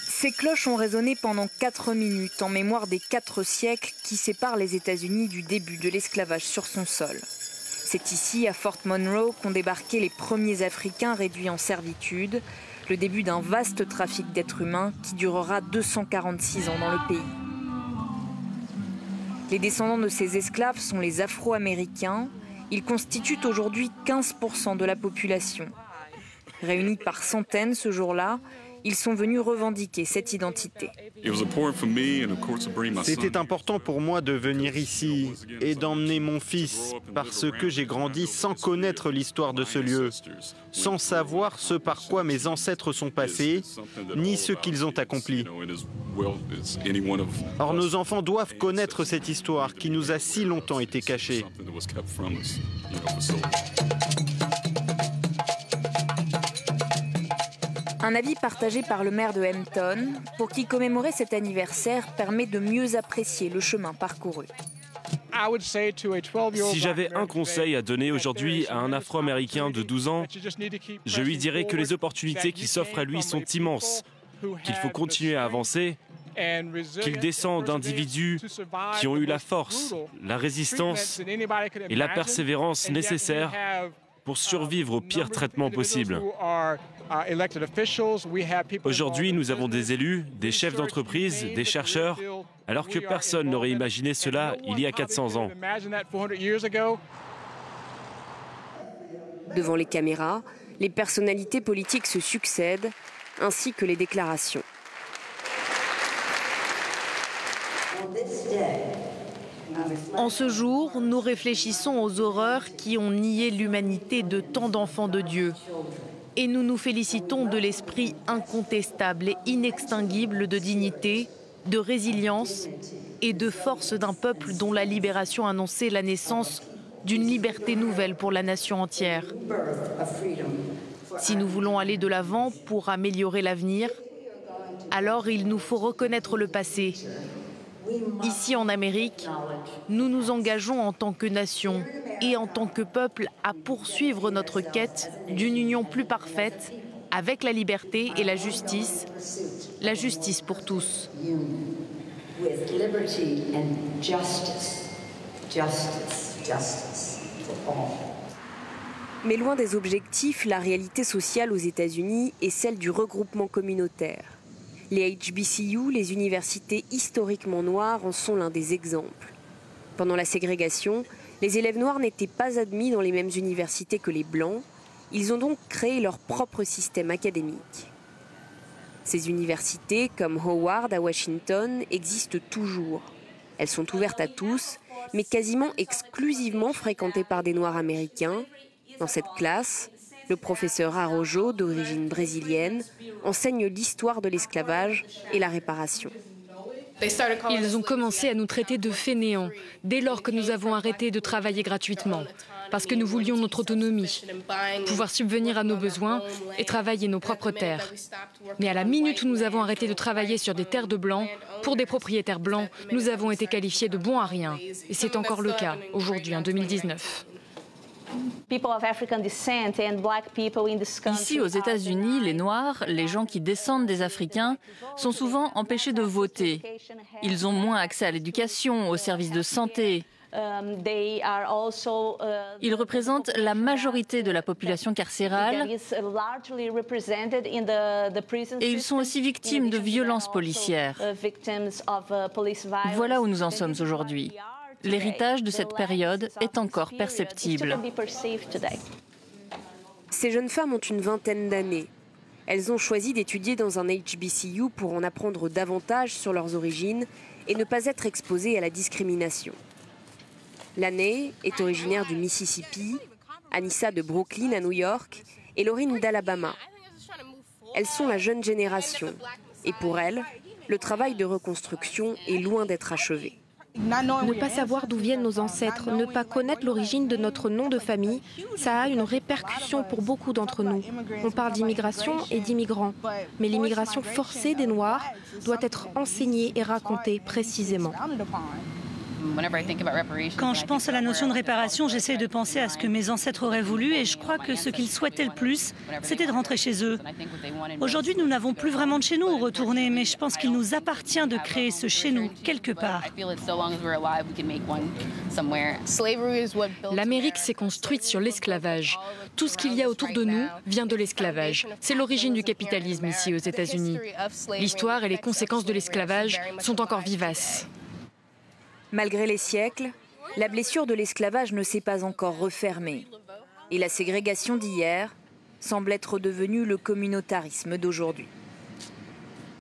Ces cloches ont résonné pendant 4 minutes en mémoire des 4 siècles qui séparent les États-Unis du début de l'esclavage sur son sol. C'est ici, à Fort Monroe, qu'ont débarqué les premiers Africains réduits en servitude, le début d'un vaste trafic d'êtres humains qui durera 246 ans dans le pays. Les descendants de ces esclaves sont les Afro-Américains. Ils constituent aujourd'hui 15% de la population. Réunis par centaines ce jour-là, ils sont venus revendiquer cette identité. C'était important pour moi de venir ici et d'emmener mon fils parce que j'ai grandi sans connaître l'histoire de ce lieu, sans savoir ce par quoi mes ancêtres sont passés, ni ce qu'ils ont accompli. Or, nos enfants doivent connaître cette histoire qui nous a si longtemps été cachée. Un avis partagé par le maire de Hampton, pour qui commémorer cet anniversaire permet de mieux apprécier le chemin parcouru. Si j'avais un conseil à donner aujourd'hui à un Afro-Américain de 12 ans, je lui dirais que les opportunités qui s'offrent à lui sont immenses, qu'il faut continuer à avancer, qu'il descend d'individus qui ont eu la force, la résistance et la persévérance nécessaires pour survivre au pire traitement possible. Aujourd'hui, nous avons des élus, des chefs d'entreprise, des chercheurs, alors que personne n'aurait imaginé cela il y a 400 ans. Devant les caméras, les personnalités politiques se succèdent, ainsi que les déclarations. En ce jour, nous réfléchissons aux horreurs qui ont nié l'humanité de tant d'enfants de Dieu. Et nous nous félicitons de l'esprit incontestable et inextinguible de dignité, de résilience et de force d'un peuple dont la libération annonçait la naissance d'une liberté nouvelle pour la nation entière. Si nous voulons aller de l'avant pour améliorer l'avenir, alors il nous faut reconnaître le passé. Ici en Amérique, nous nous engageons en tant que nation et en tant que peuple à poursuivre notre quête d'une union plus parfaite avec la liberté et la justice pour tous. Mais loin des objectifs, la réalité sociale aux États-Unis est celle du regroupement communautaire. Les HBCU, les universités historiquement noires, en sont l'un des exemples. Pendant la ségrégation, les élèves noirs n'étaient pas admis dans les mêmes universités que les blancs. Ils ont donc créé leur propre système académique. Ces universités, comme Howard à Washington, existent toujours. Elles sont ouvertes à tous, mais quasiment exclusivement fréquentées par des Noirs américains. Dans cette classe, le professeur Araujo, d'origine brésilienne, enseigne l'histoire de l'esclavage et la réparation. Ils ont commencé à nous traiter de fainéants dès lors que nous avons arrêté de travailler gratuitement, parce que nous voulions notre autonomie, pouvoir subvenir à nos besoins et travailler nos propres terres. Mais à la minute où nous avons arrêté de travailler sur des terres de blancs, pour des propriétaires blancs, nous avons été qualifiés de bons à rien. Et c'est encore le cas aujourd'hui, en 2019. Ici, aux États-Unis, les Noirs, les gens qui descendent des Africains, sont souvent empêchés de voter. Ils ont moins accès à l'éducation, aux services de santé. Ils représentent la majorité de la population carcérale et ils sont aussi victimes de violences policières. Voilà où nous en sommes aujourd'hui. L'héritage de cette période est encore perceptible. Ces jeunes femmes ont une vingtaine d'années. Elles ont choisi d'étudier dans un HBCU pour en apprendre davantage sur leurs origines et ne pas être exposées à la discrimination. Laney est originaire du Mississippi, Anissa de Brooklyn à New York et Laurine d'Alabama. Elles sont la jeune génération et pour elles, le travail de reconstruction est loin d'être achevé. Ne pas savoir d'où viennent nos ancêtres, ne pas connaître l'origine de notre nom de famille, ça a une répercussion pour beaucoup d'entre nous. On parle d'immigration et d'immigrants, mais l'immigration forcée des Noirs doit être enseignée et racontée précisément. Quand je pense à la notion de réparation, j'essaie de penser à ce que mes ancêtres auraient voulu et je crois que ce qu'ils souhaitaient le plus, c'était de rentrer chez eux. Aujourd'hui, nous n'avons plus vraiment de chez nous où retourner, mais je pense qu'il nous appartient de créer ce chez nous quelque part. L'Amérique s'est construite sur l'esclavage. Tout ce qu'il y a autour de nous vient de l'esclavage. C'est l'origine du capitalisme ici aux États-Unis. L'histoire et les conséquences de l'esclavage sont encore vivaces. Malgré les siècles, la blessure de l'esclavage ne s'est pas encore refermée. Et la ségrégation d'hier semble être devenue le communautarisme d'aujourd'hui.